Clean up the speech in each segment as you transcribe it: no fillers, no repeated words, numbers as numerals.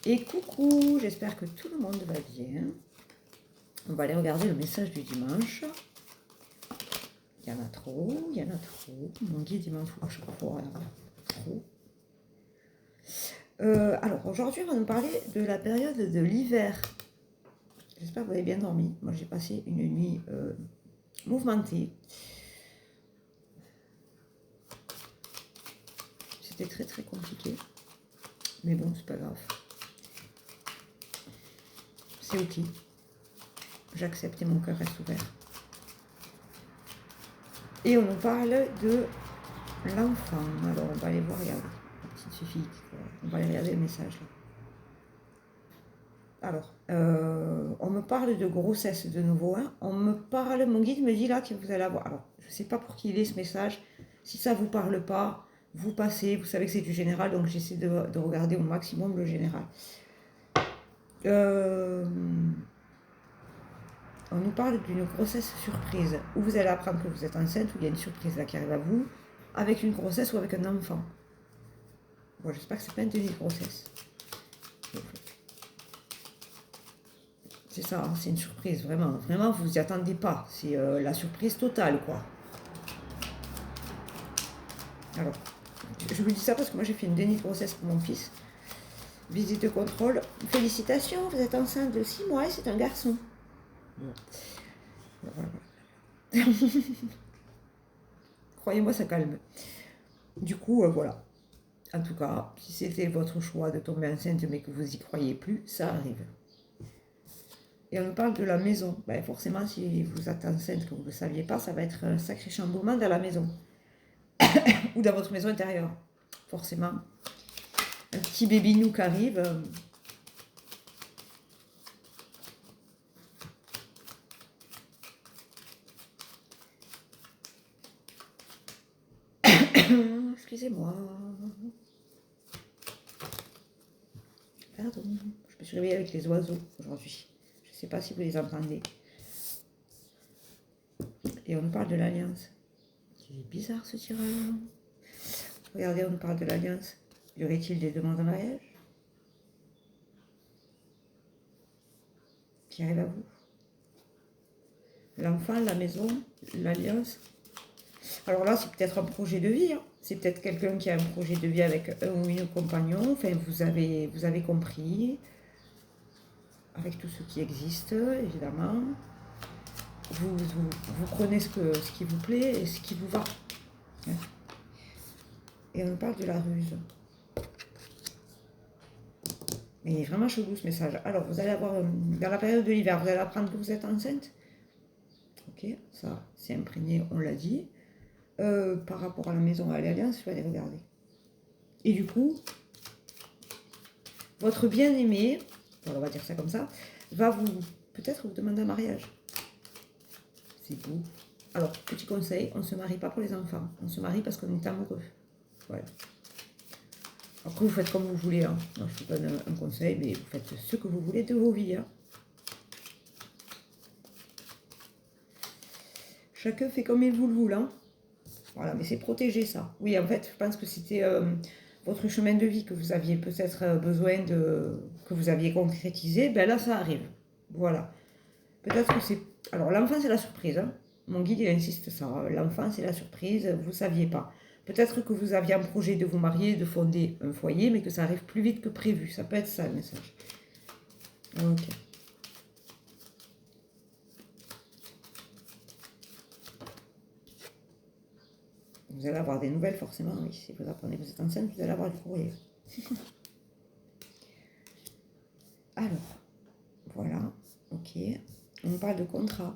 Et coucou, j'espère que tout le monde va bien. On va aller regarder le message du dimanche. Il y en a trop, il y en a trop. Mon guide, il m'en fout à chaque fois. Trop. Alors, aujourd'hui, on va nous parler de la période de l'hiver. J'espère que vous avez bien dormi. Moi, j'ai passé une nuit mouvementée. C'était très, très compliqué. Mais bon, c'est pas grave. C'est ok. J'accepte et mon cœur reste ouvert. Et on nous parle de l'enfant. Alors, on va aller voir, regarde, la petite fille. On va aller regarder le message. Là. Alors, on me parle de grossesse de nouveau. Hein. On me parle, mon guide me dit là que vous allez avoir. Alors, je ne sais pas pour qui il est ce message. Si ça ne vous parle pas, vous passez. Vous savez que c'est du général, donc j'essaie de regarder au maximum le général. On nous parle d'une grossesse surprise, où vous allez apprendre que vous êtes enceinte, où il y a une surprise là qui arrive à vous, avec une grossesse ou avec un enfant. Bon, j'espère que c'est pas une tenue de grossesse. C'est ça, hein, c'est une surprise, vraiment. Vraiment, vous n'y attendez pas. C'est la surprise totale, quoi. Alors, je vous dis ça parce que moi, j'ai fait une déni de grossesse pour mon fils. Visite de contrôle. Félicitations, vous êtes enceinte de 6 mois et c'est un garçon. Voilà. Croyez-moi, ça calme. Du coup, voilà. En tout cas, si c'était votre choix de tomber enceinte mais que vous n'y croyez plus, ça arrive. Et on nous parle de la maison. Ben, forcément, si vous êtes enceinte que vous ne le saviez pas, ça va être un sacré chamboulement dans la maison. Ou dans votre maison intérieure. Forcément. Un petit baby-nous qui arrive. Excusez-moi. Pardon. Je me suis réveillée avec les oiseaux aujourd'hui. Je ne sais pas si vous les entendez. Et on nous parle de l'alliance. C'est bizarre ce tirage. Regardez, on nous parle de l'alliance. Y aurait-il des demandes en mariage qui arrivent à vous? L'enfant, la maison, l'alliance. Alors là, c'est peut-être un projet de vie. Hein. C'est peut-être quelqu'un qui a un projet de vie avec un ou une compagnon. Enfin, vous avez compris. Avec tout ce qui existe, évidemment. Vous prenez ce qui vous plaît et ce qui vous va. Et on parle de la ruse. Mais il est vraiment chelou ce message. Alors, vous allez avoir, dans la période de l'hiver, vous allez apprendre que vous êtes enceinte. Ok, ça, c'est imprégné, on l'a dit. Par rapport à la maison à l'alliance, je vais aller regarder. Et du coup, votre bien-aimé, on va dire ça comme ça, va peut-être vous demander un mariage. C'est beau. Alors, petit conseil, on ne se marie pas pour les enfants. On se marie parce qu'on est amoureux. Voilà. Après, vous faites comme vous voulez. Hein. Non, je vous donne un conseil, mais vous faites ce que vous voulez de vos vies. Hein. Chacun fait comme il vous le voule. Hein. Voilà, mais c'est protéger ça. Oui, en fait, je pense que c'était votre chemin de vie que vous aviez peut-être besoin que vous aviez concrétisé. Ben là, ça arrive. Voilà. Peut-être que c'est... Alors, l'enfant, c'est la surprise. Hein. Mon guide, il insiste ça. L'enfant, c'est la surprise. Vous ne saviez pas. Peut-être que vous aviez un projet de vous marier, de fonder un foyer, mais que ça arrive plus vite que prévu. Ça peut être ça, le message. Ok. Vous allez avoir des nouvelles, forcément. Oui, si vous apprenez que vous êtes enceinte, vous allez avoir du courrier. Alors, voilà. Ok. On parle de contrat.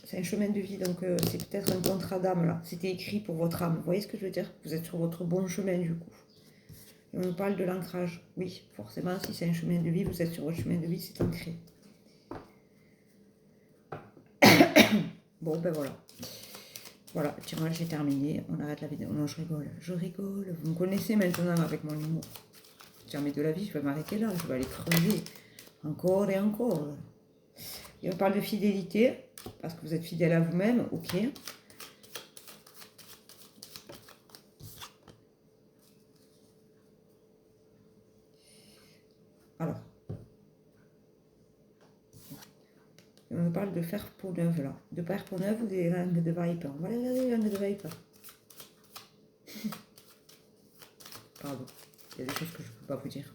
C'est un chemin de vie, donc c'est peut-être un contrat d'âme, là. C'était écrit pour votre âme. Vous voyez ce que je veux dire? Vous êtes sur votre bon chemin, du coup. Et on parle de l'ancrage. Oui, forcément, si c'est un chemin de vie, vous êtes sur votre chemin de vie, c'est ancré. Bon, ben voilà. Voilà, le tirage est terminé. On arrête la vidéo. Non, je rigole. Je rigole. Vous me connaissez maintenant avec mon humour. Jamais de la vie, je vais m'arrêter là. Je vais aller creuser. Encore et encore. Et on parle de fidélité. Parce que vous êtes fidèle à vous-même. Ok. Alors, on nous parle de faire peau neuve là. De faire peau neuve ou des langues de Viper. On va aller regarder les langues de Viper. Pardon, il y a des choses que je ne peux pas vous dire.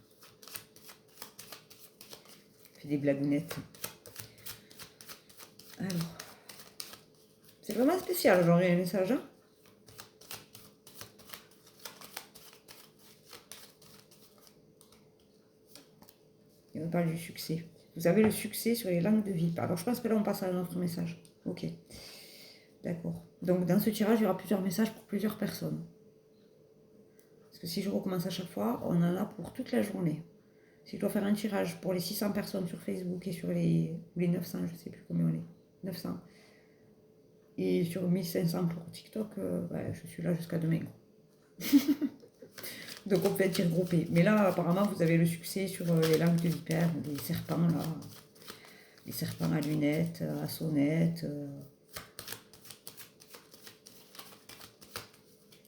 Je fais des blagounettes. Alors, c'est vraiment spécial, genre un message. Hein, et on parle du succès. Vous avez le succès sur les langues de Viper. Alors, je pense que là, on passe à un autre message. Ok. D'accord. Donc, dans ce tirage, il y aura plusieurs messages pour plusieurs personnes. Parce que si je recommence à chaque fois, on en a pour toute la journée. Si je dois faire un tirage pour les 600 personnes sur Facebook et sur les 900, je ne sais plus combien on est, 900, et sur 1500 pour TikTok, je suis là jusqu'à demain. Donc on peut être regroupé. Mais là, apparemment, vous avez le succès sur les langues de vipère, des serpents là, les serpents à lunettes, à sonnettes,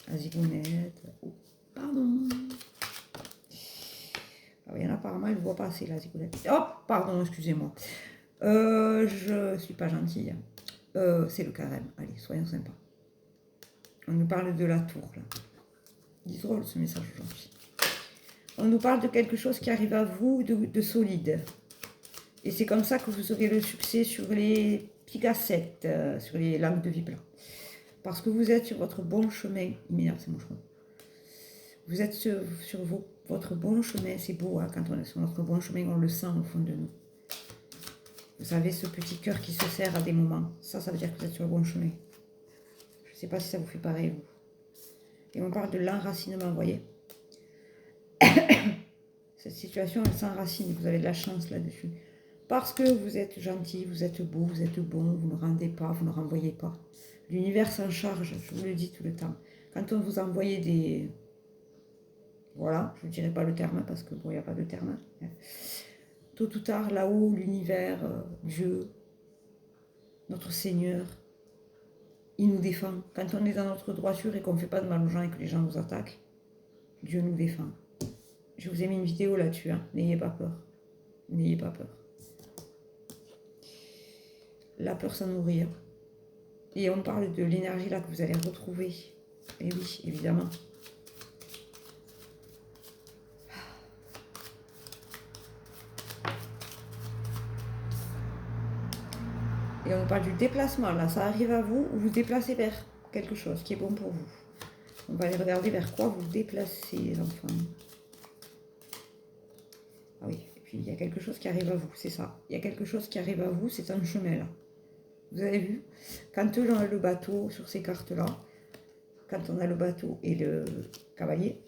à zigounettes. Oh, pardon. Ah oui, apparemment, elle ne voit pas assez la zigounette. Oh, pardon, excusez-moi. Je suis pas gentille. C'est le carême. Allez, soyons sympas. On nous parle de la tour, là. Il est drôle, ce message aujourd'hui. On nous parle de quelque chose qui arrive à vous de solide. Et c'est comme ça que vous aurez le succès sur les pigassettes, sur les langues de vipla. Parce que vous êtes sur votre bon chemin. Il m'énerve, c'est mon chemin. Vous êtes sur votre bon chemin. C'est beau, hein, quand on est sur notre bon chemin, on le sent au fond de nous. Vous avez ce petit cœur qui se serre à des moments. Ça veut dire que vous êtes sur le bon chemin. Je ne sais pas si ça vous fait pareil, vous. Et on parle de l'enracinement, vous voyez. Cette situation, elle s'enracine. Vous avez de la chance là-dessus. Parce que vous êtes gentil, vous êtes beau, vous êtes bon, vous ne rendez pas, vous ne renvoyez pas. L'univers s'en charge, je vous le dis tout le temps. Quand on vous envoie des... Voilà, je ne dirai pas le terme, parce que bon, il n'y a pas de terme. Tôt ou tard, là-haut, l'univers, Dieu, notre Seigneur, il nous défend. Quand on est dans notre droiture et qu'on ne fait pas de mal aux gens et que les gens nous attaquent, Dieu nous défend. Je vous ai mis une vidéo là-dessus, hein. N'ayez pas peur. N'ayez pas peur. La peur, ça nourrit. Et on parle de l'énergie là que vous allez retrouver. Et oui, évidemment. Et on parle du déplacement, là, ça arrive à vous, vous vous déplacez vers quelque chose qui est bon pour vous. On va aller regarder vers quoi vous déplacez, les enfants. Ah oui, et puis il y a quelque chose qui arrive à vous, c'est ça. Il y a quelque chose qui arrive à vous, c'est un chemin, là. Vous avez vu? Quand on a le bateau sur ces cartes-là, quand on a le bateau et le cavalier,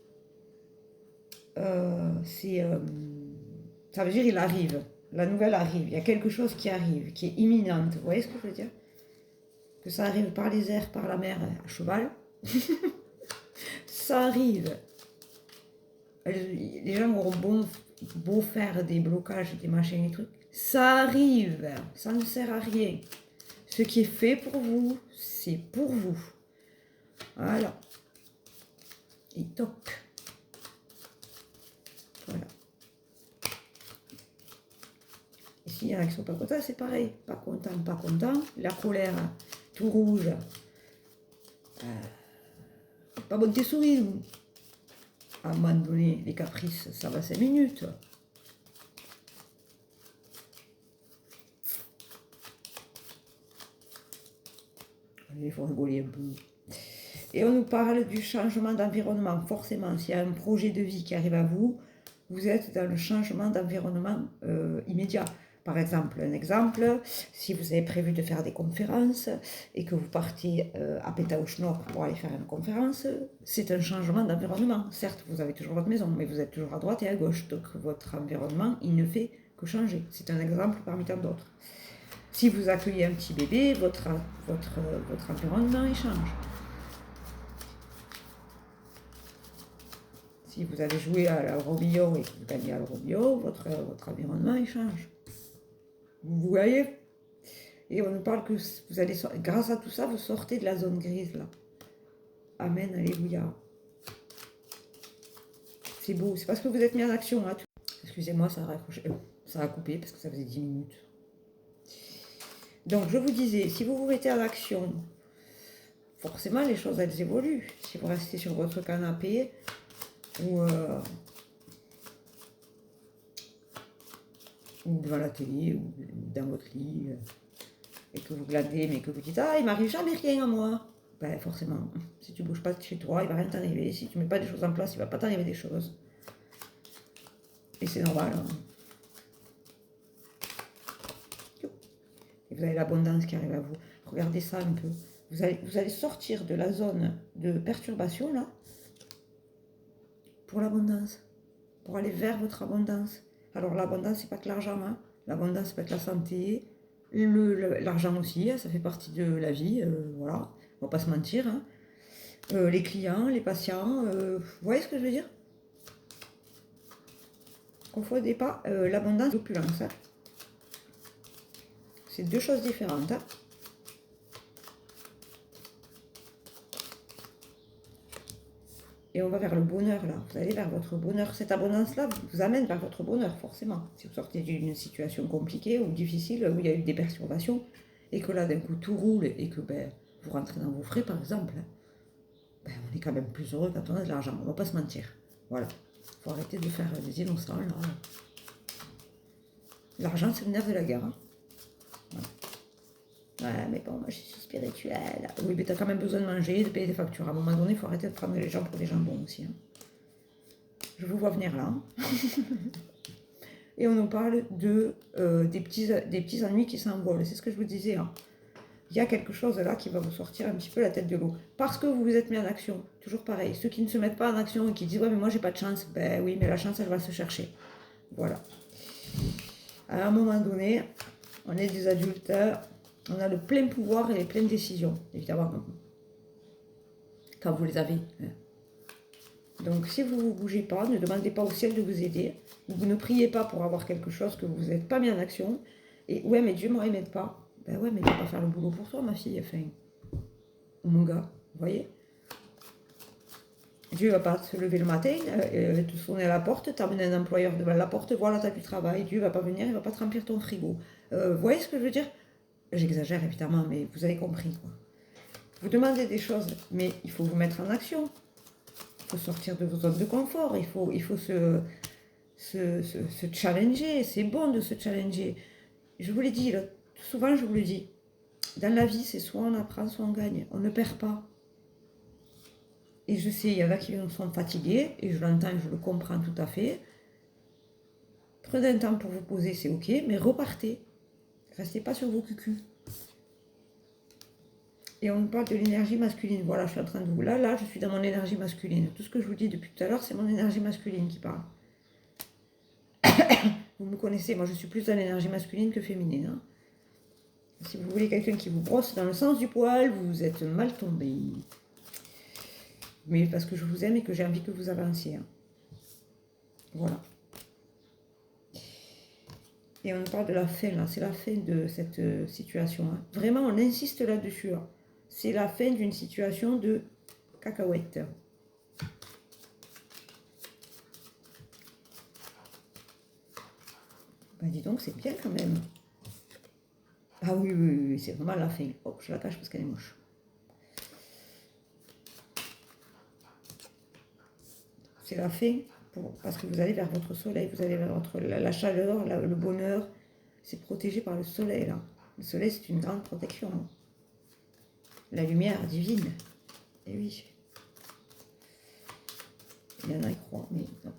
ça veut dire il arrive. La nouvelle arrive, il y a quelque chose qui arrive, qui est imminente. Vous voyez ce que je veux dire? Que ça arrive par les airs, par la mer, à cheval. Ça arrive. Les gens auront beau faire des blocages, des machins, des trucs. Ça arrive. Ça ne sert à rien. Ce qui est fait pour vous, c'est pour vous. Voilà. Et toc. Voilà. Ici, il y en a qui ne sont pas contents, c'est pareil. Pas content, pas content. La colère, tout rouge. Pas bon tes sourires. À un moment donné, les caprices, ça va 5 minutes. Allez, il faut rigoler un peu. Et on nous parle du changement d'environnement. Forcément, s'il y a un projet de vie qui arrive à vous, vous êtes dans le changement d'environnement immédiat. Par exemple, si vous avez prévu de faire des conférences et que vous partez à Pétaouchnok pour aller faire une conférence, c'est un changement d'environnement. Certes, vous avez toujours votre maison, mais vous êtes toujours à droite et à gauche. Donc votre environnement, il ne fait que changer. C'est un exemple parmi tant d'autres. Si vous accueillez un petit bébé, votre environnement, il change. Si vous avez joué à l'Eurobio et que vous gagnez à l'Eurobio, votre environnement, il change. Vous voyez? Et on nous parle que vous allez, grâce à tout ça, vous sortez de la zone grise, là. Amen, alléluia. C'est beau, c'est parce que vous êtes mis en action. Hein. Excusez-moi, ça a coupé parce que ça faisait 10 minutes. Donc, je vous disais, si vous vous mettez en action, forcément, les choses, elles évoluent. Si vous restez sur votre canapé ou devant la télé ou dans votre lit et que vous gladez, mais que vous dites « Ah, il m'arrive jamais rien à moi !» Ben, forcément, si tu bouges pas de chez toi, il va rien t'arriver. Si tu mets pas des choses en place, il va pas t'arriver des choses. Et c'est normal. Hein. Et vous avez l'abondance qui arrive à vous. Regardez ça un peu. Vous allez sortir de la zone de perturbation, là, pour l'abondance. Pour aller vers votre abondance. Alors, l'abondance, c'est pas que l'argent. Hein. L'abondance, c'est pas que la santé. L'argent aussi, ça fait partie de la vie. Voilà, on va pas se mentir. Hein. Les clients, les patients, vous voyez ce que je veux dire? Confondez pas l'abondance et l'opulence. Hein. C'est deux choses différentes. Hein. Et on va vers le bonheur, là. Vous allez vers votre bonheur. Cette abondance-là vous amène vers votre bonheur, forcément. Si vous sortez d'une situation compliquée ou difficile, où il y a eu des perturbations, et que là, d'un coup, tout roule, et que vous rentrez dans vos frais, par exemple, on est quand même plus heureux quand on a de l'argent. On va pas se mentir. Voilà. Il faut arrêter de faire des innocents, là. L'argent, c'est le nerf de la guerre. Hein. Voilà. Ouais, mais bon, moi, je suis spirituelle. Oui, mais t'as quand même besoin de manger, de payer des factures. À un moment donné, il faut arrêter de prendre les gens pour des jambons aussi. Hein. Je vous vois venir là. Et on nous parle des petits ennuis qui s'envolent. C'est ce que je vous disais. Hein. Il y a quelque chose là qui va vous sortir un petit peu la tête de l'eau. Parce que vous vous êtes mis en action. Toujours pareil. Ceux qui ne se mettent pas en action et qui disent « Ouais, mais moi, j'ai pas de chance. » Ben oui, mais la chance, elle va se chercher. Voilà. À un moment donné, on est des adultes. On a le plein pouvoir et les pleines décisions. Évidemment. Quand vous les avez. Donc, si vous ne bougez pas, ne demandez pas au ciel de vous aider. Vous ne priez pas pour avoir quelque chose que vous n'êtes pas mis en action. Et ouais, mais Dieu ne m'aide pas. Ben ouais, mais il ne va pas faire le boulot pour toi, ma fille. Enfin, mon gars, vous voyez? Dieu ne va pas se lever le matin, te sonner à la porte, t'amener un employeur devant la porte, voilà, tu as du travail. Dieu ne va pas venir, il ne va pas te remplir ton frigo. Vous voyez ce que je veux dire? J'exagère évidemment, mais vous avez compris. Quoi. Vous demandez des choses, mais il faut vous mettre en action. Il faut sortir de vos zones de confort. Il faut se challenger. C'est bon de se challenger. Je vous l'ai dit, là, souvent je vous le dis. Dans la vie, c'est soit on apprend, soit on gagne. On ne perd pas. Et je sais, il y en a qui sont fatigués, et je l'entends, je le comprends tout à fait. Prenez un temps pour vous poser, c'est ok, mais repartez. Restez pas sur vos cucus. Et on parle de l'énergie masculine. Voilà, je suis en train de vous... Là, je suis dans mon énergie masculine. Tout ce que je vous dis depuis tout à l'heure, c'est mon énergie masculine qui parle. Vous me connaissez, moi je suis plus dans l'énergie masculine que féminine. Hein. Si vous voulez quelqu'un qui vous brosse dans le sens du poil, vous êtes mal tombé. Mais parce que je vous aime et que j'ai envie que vous avanciez. Hein. Voilà. Et on parle de la fin, là. C'est la fin de cette situation. Hein. Vraiment, on insiste là-dessus. Hein. C'est la fin d'une situation de cacahuète. Ben dis donc, c'est bien quand même. Ah oui, oui, oui, c'est vraiment la fin. Hop, je la cache parce qu'elle est moche. C'est la fin parce que vous allez vers votre soleil, vous allez vers la chaleur, le bonheur. C'est protégé par le soleil, là. Le soleil, c'est une grande protection. Hein. La lumière divine. Et oui. Il y en a qui croient, mais non.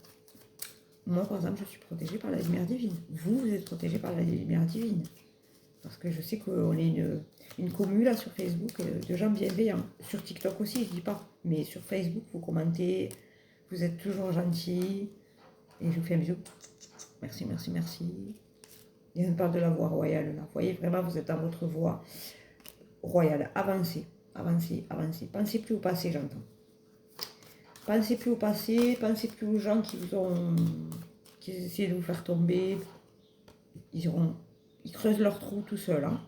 Moi, par exemple, je suis protégée par la lumière divine. Vous êtes protégé par la lumière divine. Parce que je sais qu'on est une commune là sur Facebook de gens bienveillants. Sur TikTok aussi, je dis pas. Mais sur Facebook, vous commentez, vous êtes toujours gentils. Et je vous fais un bisou. Merci, merci, merci. Et on parle de la voie royale là. Vous voyez, vraiment, vous êtes dans votre voie royale. Avancez, avancez, avancez. Pensez plus au passé, j'entends. Pensez plus au passé, pensez plus aux gens qui essaient de vous faire tomber. Ils creusent leur trou tout seuls. Hein.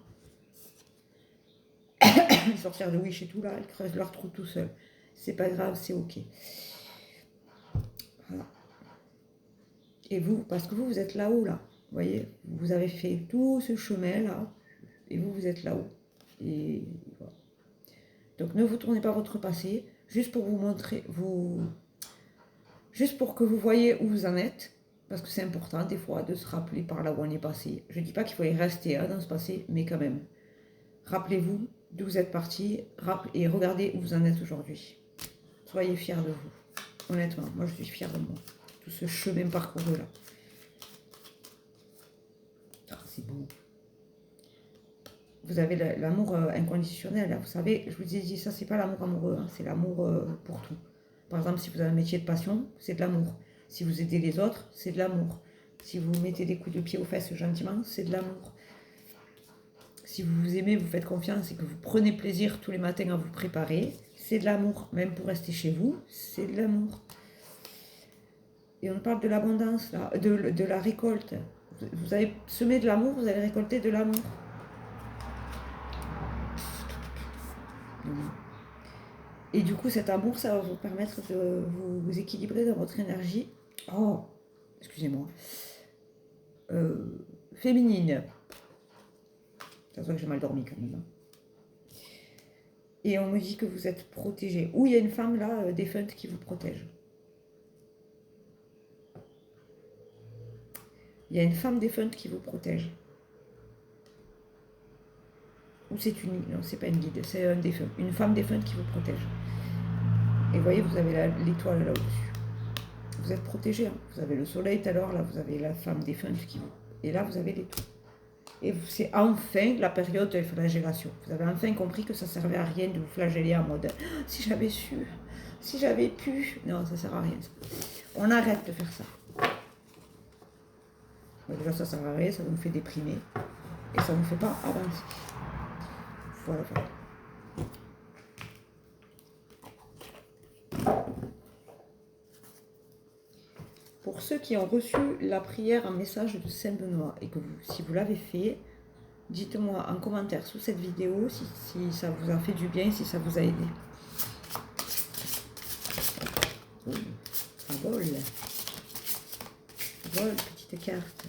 Ils sortent de Wish et tout là, ils creusent leur trou tout seuls. C'est pas grave, c'est ok. Voilà. Et vous, parce que vous êtes là-haut, là. Vous voyez, vous avez fait tout ce chemin-là, et vous êtes là-haut. Et voilà. Donc ne vous tournez pas votre passé, juste pour vous montrer, juste pour que vous voyez où vous en êtes, parce que c'est important des fois de se rappeler par là où on est passé. Je ne dis pas qu'il faut y rester dans ce passé, mais quand même. Rappelez-vous d'où vous êtes parti et regardez où vous en êtes aujourd'hui. Soyez fiers de vous. Honnêtement, moi je suis fière de moi. Tout ce chemin parcouru là. Ah, c'est beau. Vous avez l'amour inconditionnel. Là. Vous savez, je vous ai dit, ça, c'est pas l'amour amoureux, hein, c'est l'amour pour tout. Par exemple, si vous avez un métier de passion, c'est de l'amour. Si vous aidez les autres, c'est de l'amour. Si vous mettez des coups de pied aux fesses gentiment, c'est de l'amour. Si vous vous aimez, vous faites confiance et que vous prenez plaisir tous les matins à vous préparer, c'est de l'amour. Même pour rester chez vous, c'est de l'amour. Et on parle de l'abondance, là, de la récolte. Vous avez semé de l'amour, vous allez récolter de l'amour. Et du coup, cet amour, ça va vous permettre de vous équilibrer dans votre énergie. Oh, excusez-moi. Féminine. Ça se voit que j'ai mal dormi quand même. Et on me dit que vous êtes protégée. Ou il y a une femme là, défunte, qui vous protège. Il y a une femme défunte qui vous protège. Ou c'est une... Non, c'est pas une guide, c'est un défunt. Une femme défunte qui vous protège. Et vous voyez, vous avez l'étoile là au-dessus. Vous êtes protégé. Hein. Vous avez le soleil tout à l'heure, là, vous avez la femme défunte qui vous... Et là, vous avez l'étoile. Et c'est enfin la période de flagellation. Vous avez enfin compris que ça ne servait à rien de vous flageller en mode « si j'avais su, si j'avais pu ». Non, ça ne sert à rien. On arrête de faire ça. Déjà, ça ne sert à rien, ça nous fait déprimer. Et ça ne nous fait pas avancer. Voilà, voilà. Pour ceux qui ont reçu la prière en message de Saint-Benoît et que si vous l'avez fait, dites-moi en commentaire sous cette vidéo si ça vous a fait du bien, si ça vous a aidé. Oh, ça vole. Vole, petite carte.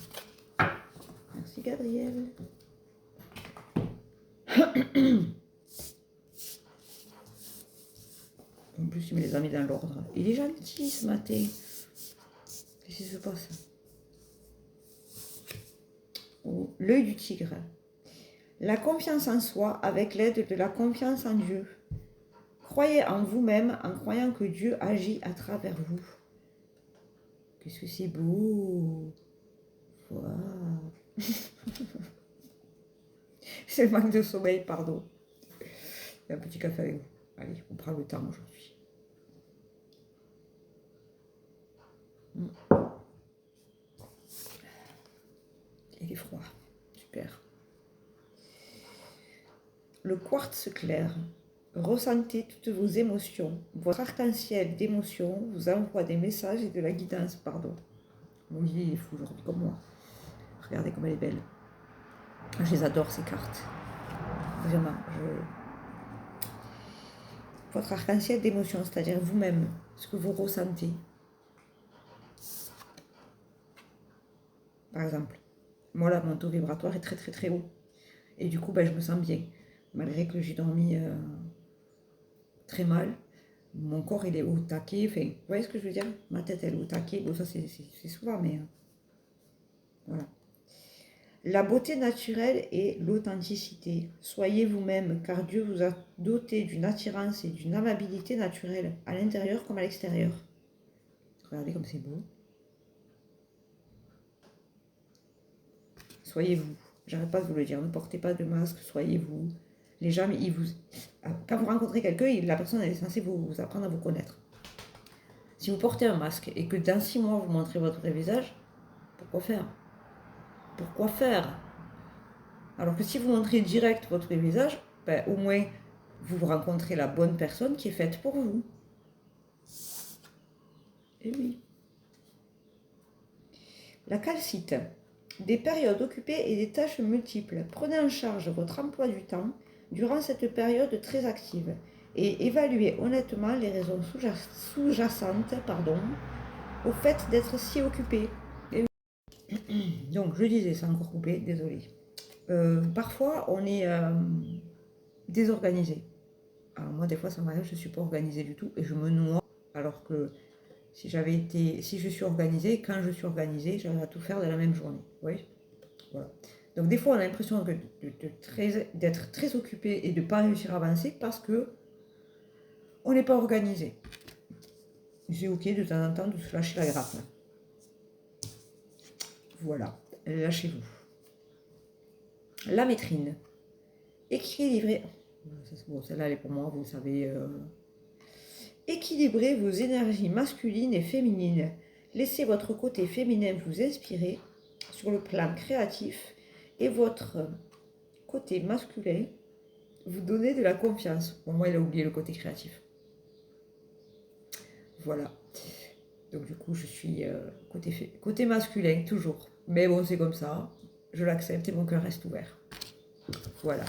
Merci Gabriel. En plus, il me les a mis dans l'ordre. Il est gentil ce matin. Qu'est-ce qui se passe? Oh, l'œil du tigre. La confiance en soi avec l'aide de la confiance en Dieu. Croyez en vous-même en croyant que Dieu agit à travers vous. Qu'est-ce que c'est beau. Wow. C'est le manque de sommeil, pardon. Et un petit café avec vous. Allez, on prend le temps aujourd'hui. Il est froid. Super. Le quartz clair. Ressentez toutes vos émotions. Votre arc-en-ciel d'émotions vous envoie des messages et de la guidance. Pardon. Mon lit il est fou aujourd'hui comme moi. Regardez comme elle est belle. Je les adore ces cartes. Vraiment. Votre arc-en-ciel d'émotions, c'est-à-dire vous-même, ce que vous ressentez. Par exemple, moi là, mon taux vibratoire est très très très haut. Et du coup, je me sens bien. Malgré que j'ai dormi très mal, mon corps il est au taquet. Enfin, vous voyez ce que je veux dire? Ma tête elle est au taquet. Bon, ça c'est souvent, mais voilà. La beauté naturelle et l'authenticité. Soyez vous-même, car Dieu vous a doté d'une attirance et d'une amabilité naturelle, à l'intérieur comme à l'extérieur. Regardez comme c'est beau. Soyez vous. J'arrête pas de vous le dire. Ne portez pas de masque, soyez vous. Les gens, quand vous rencontrez quelqu'un, la personne elle est censée vous apprendre à vous connaître. Si vous portez un masque et que dans 6 mois vous montrez votre vrai visage, pourquoi faire? Pourquoi faire? Alors que si vous montrez direct votre vrai visage, au moins vous rencontrez la bonne personne qui est faite pour vous. Et oui. La calcite. Des périodes occupées et des tâches multiples. Prenez en charge votre emploi du temps durant cette période très active et évaluez honnêtement les raisons sous-jacentes au fait d'être si occupé. Donc, je disais, c'est encore coupé, désolé. Parfois, on est désorganisé. Alors moi, des fois, ça m'arrive, je ne suis pas organisée du tout et je me noie. Alors que si je suis organisée, quand je suis organisée, j'arrive à tout faire de la même journée. Oui, voilà. Donc des fois, on a l'impression d'être très occupé et de ne pas réussir à avancer parce que on n'est pas organisé. C'est ok de temps en temps de se lâcher la grappe. Voilà, lâchez-vous. La métrine. Équilibrer. Bon, celle-là, elle est pour moi, vous savez. Équilibrez vos énergies masculines et féminines. Laissez votre côté féminin vous inspirer sur le plan créatif et votre côté masculin vous donner de la confiance. Bon, moi, il a oublié le côté créatif. Voilà. Donc, du coup, je suis côté masculin, toujours. Mais bon, c'est comme ça. Je l'accepte et mon cœur reste ouvert. Voilà.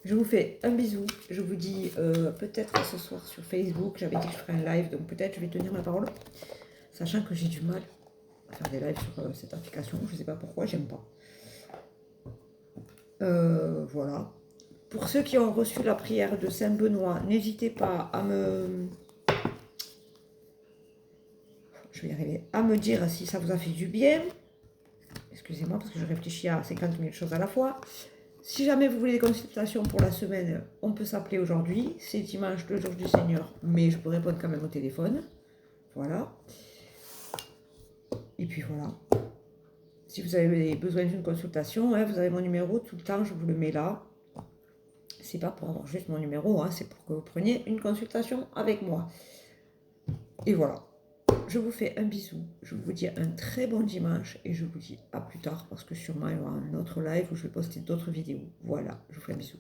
Je vous fais un bisou. Je vous dis peut-être ce soir sur Facebook. J'avais dit que je ferais un live, donc peut-être je vais tenir ma parole. Sachant que j'ai du mal à faire des lives sur cette application. Je ne sais pas pourquoi, j'aime pas. Voilà. Pour ceux qui ont reçu la prière de Saint-Benoît, n'hésitez pas à me... Je vais y arriver. À me dire si ça vous a fait du bien. Excusez-moi parce que je réfléchis à 50 000 choses à la fois. Si jamais vous voulez des consultations pour la semaine, on peut s'appeler aujourd'hui. C'est dimanche, le jour du Seigneur, mais je peux répondre quand même au téléphone. Voilà. Et puis voilà. Si vous avez besoin d'une consultation, hein, vous avez mon numéro tout le temps, je vous le mets là. C'est pas pour avoir juste mon numéro, hein, c'est pour que vous preniez une consultation avec moi. Et voilà. Je vous fais un bisou. Je vous dis un très bon dimanche et je vous dis à plus tard parce que sûrement il y aura un autre live où je vais poster d'autres vidéos. Voilà, je vous fais un bisou.